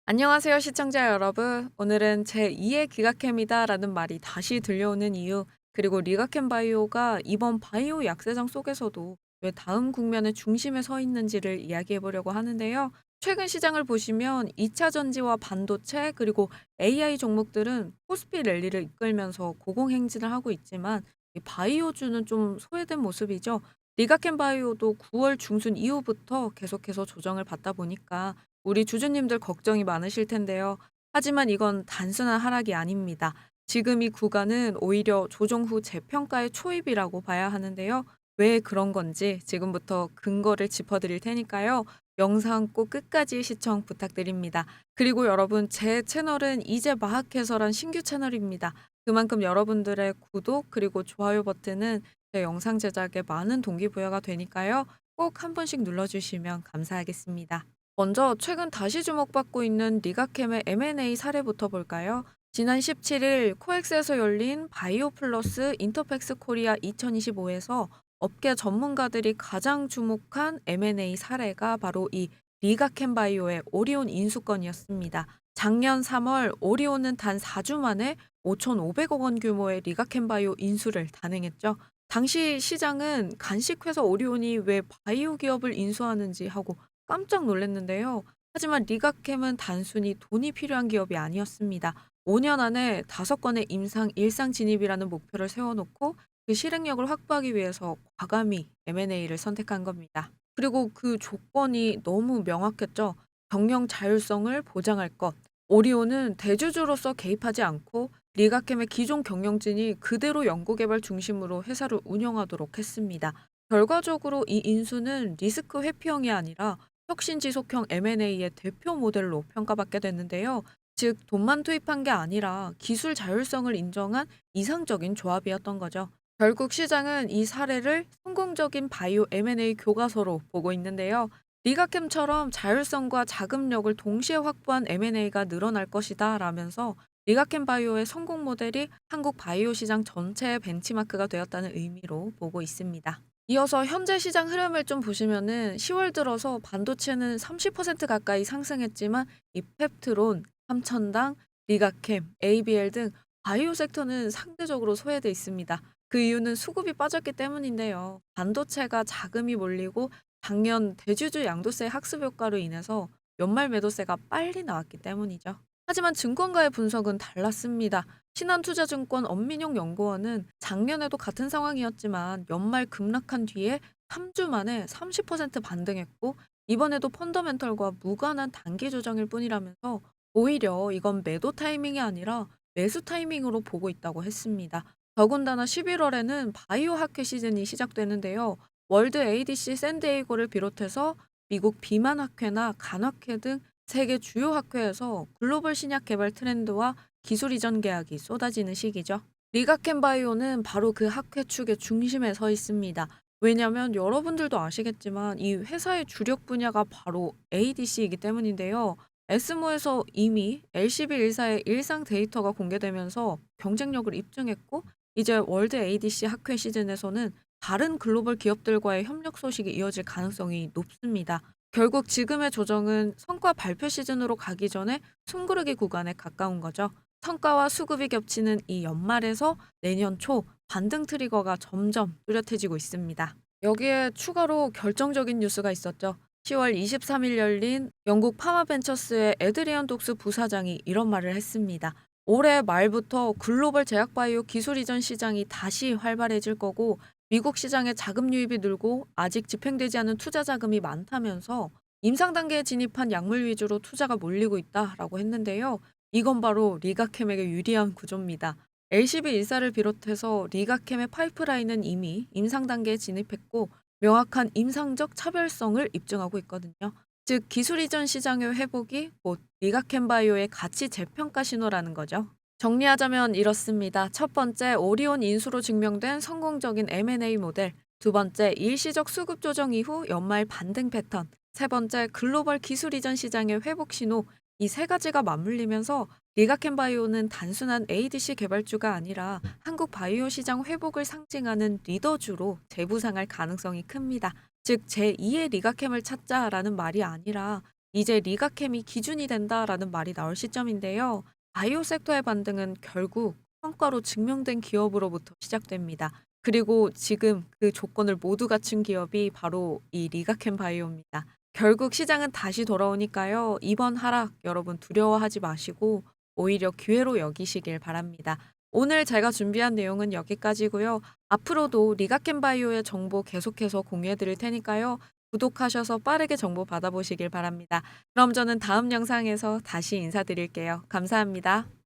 안녕하세요, 시청자 여러분. 오늘은 제2의 기가캠이다라는 말이 다시 들려오는 이유, 그리고 리가캠 바이오가 이번 바이오 약세장 속에서도 왜 다음 국면의 중심에 서 있는지를 이야기해 보려고 하는데요. 최근 시장을 보시면 2차 전지와 반도체, 그리고 AI 종목들은 코스피 랠리를 이끌면서 고공행진을 하고 있지만 이 바이오주는 좀 소외된 모습이죠. 리가캠 바이오도 9월 중순 이후부터 계속해서 조정을 받다 보니까 우리 주주님들 걱정이 많으실 텐데요. 하지만 이건 단순한 하락이 아닙니다. 지금 이 구간은 오히려 조정 후 재평가의 초입이라고 봐야 하는데요. 왜 그런 건지 지금부터 근거를 짚어드릴 테니까요. 영상 꼭 끝까지 시청 부탁드립니다. 그리고 여러분, 제 채널은 이제 막 개설한 신규 채널입니다. 그만큼 여러분들의 구독 그리고 좋아요 버튼은 제 영상 제작에 많은 동기부여가 되니까요. 꼭 한 번씩 눌러주시면 감사하겠습니다. 먼저 최근 다시 주목받고 있는 리가캠의 M&A 사례부터 볼까요? 지난 17일 코엑스에서 열린 바이오 플러스 인터팩스 코리아 2025에서 업계 전문가들이 가장 주목한 M&A 사례가 바로 이 리가캠 바이오의 오리온 인수건이었습니다. 작년 3월 오리온은 단 4주 만에 5,500억 원 규모의 리가캠 바이오 인수를 단행했죠. 당시 시장은 간식회사 오리온이 왜 바이오 기업을 인수하는지 하고 깜짝 놀랐는데요. 하지만 리가캠은 단순히 돈이 필요한 기업이 아니었습니다. 5년 안에 5건의 일상 진입이라는 목표를 세워놓고 그 실행력을 확보하기 위해서 과감히 M&A를 선택한 겁니다. 그리고 그 조건이 너무 명확했죠. 경영 자율성을 보장할 것. 오리온은 대주주로서 개입하지 않고 리가캠의 기존 경영진이 그대로 연구개발 중심으로 회사를 운영하도록 했습니다. 결과적으로 이 인수는 리스크 회피형이 아니라 혁신 지속형 M&A의 대표 모델로 평가받게 됐는데요. 즉, 돈만 투입한 게 아니라 기술 자율성을 인정한 이상적인 조합이었던 거죠. 결국 시장은 이 사례를 성공적인 바이오 M&A 교과서로 보고 있는데요. 리가캠처럼 자율성과 자금력을 동시에 확보한 M&A가 늘어날 것이다 라면서 리가캠 바이오의 성공 모델이 한국 바이오 시장 전체의 벤치마크가 되었다는 의미로 보고 있습니다. 이어서 현재 시장 흐름을 좀 보시면은 10월 들어서 반도체는 30% 가까이 상승했지만 이 펩트론, 삼천당, 리가캠, ABL 등 바이오 섹터는 상대적으로 소외돼 있습니다. 그 이유는 수급이 빠졌기 때문인데요. 반도체가 자금이 몰리고 작년 대주주 양도세 학습 효과로 인해서 연말 매도세가 빨리 나왔기 때문이죠. 하지만 증권가의 분석은 달랐습니다. 신한투자증권 엄민용 연구원은 작년에도 같은 상황이었지만 연말 급락한 뒤에 3주 만에 30% 반등했고 이번에도 펀더멘털과 무관한 단기 조정일 뿐이라면서 오히려 이건 매도 타이밍이 아니라 매수 타이밍으로 보고 있다고 했습니다. 더군다나 11월에는 바이오 학회 시즌이 시작되는데요. 월드 ADC 샌디에이고를 비롯해서 미국 비만 학회나 간학회 등 세계 주요 학회에서 글로벌 신약 개발 트렌드와 기술 이전 계약이 쏟아지는 시기죠. 리가켄 바이오는 바로 그 학회 축의 중심에 서 있습니다. 왜냐하면 여러분들도 아시겠지만 이 회사의 주력 분야가 바로 ADC이기 때문인데요. 에스모에서 이미 LCB14의 일상 데이터가 공개되면서 경쟁력을 입증했고 이제 월드 ADC 학회 시즌에서는 다른 글로벌 기업들과의 협력 소식이 이어질 가능성이 높습니다. 결국 지금의 조정은 성과 발표 시즌으로 가기 전에 숨고르기 구간에 가까운 거죠. 성과와 수급이 겹치는 이 연말에서 내년 초 반등 트리거가 점점 뚜렷해지고 있습니다. 여기에 추가로 결정적인 뉴스가 있었죠. 10월 23일 열린 영국 파마벤처스의 에드리안 독스 부사장이 이런 말을 했습니다. 올해 말부터 글로벌 제약바이오 기술 이전 시장이 다시 활발해질 거고 미국 시장에 자금 유입이 늘고 아직 집행되지 않은 투자 자금이 많다면서 임상 단계에 진입한 약물 위주로 투자가 몰리고 있다라고 했는데요. 이건 바로 리가캠에게 유리한 구조입니다. LCB14를 비롯해서 리가캠의 파이프라인은 이미 임상 단계에 진입했고 명확한 임상적 차별성을 입증하고 있거든요. 즉 기술 이전 시장의 회복이 곧 리가캠 바이오의 가치 재평가 신호라는 거죠. 정리하자면 이렇습니다. 첫 번째, 오리온 인수로 증명된 성공적인 M&A 모델. 두 번째, 일시적 수급 조정 이후 연말 반등 패턴. 세 번째, 글로벌 기술 이전 시장의 회복 신호. 이 세 가지가 맞물리면서 리가켄 바이오는 단순한 ADC 개발주가 아니라 한국 바이오 시장 회복을 상징하는 리더주로 재부상할 가능성이 큽니다. 즉 제2의 리가캠을 찾자라는 말이 아니라 이제 리가캠이 기준이 된다라는 말이 나올 시점인데요. 바이오 섹터의 반등은 결국 성과로 증명된 기업으로부터 시작됩니다. 그리고 지금 그 조건을 모두 갖춘 기업이 바로 이 리가캠 바이오입니다. 결국 시장은 다시 돌아오니까요. 이번 하락 여러분 두려워하지 마시고 오히려 기회로 여기시길 바랍니다. 오늘 제가 준비한 내용은 여기까지고요. 앞으로도 리가켄 바이오의 정보 계속해서 공유해 드릴 테니까요. 구독하셔서 빠르게 정보 받아보시길 바랍니다. 그럼 저는 다음 영상에서 다시 인사드릴게요. 감사합니다.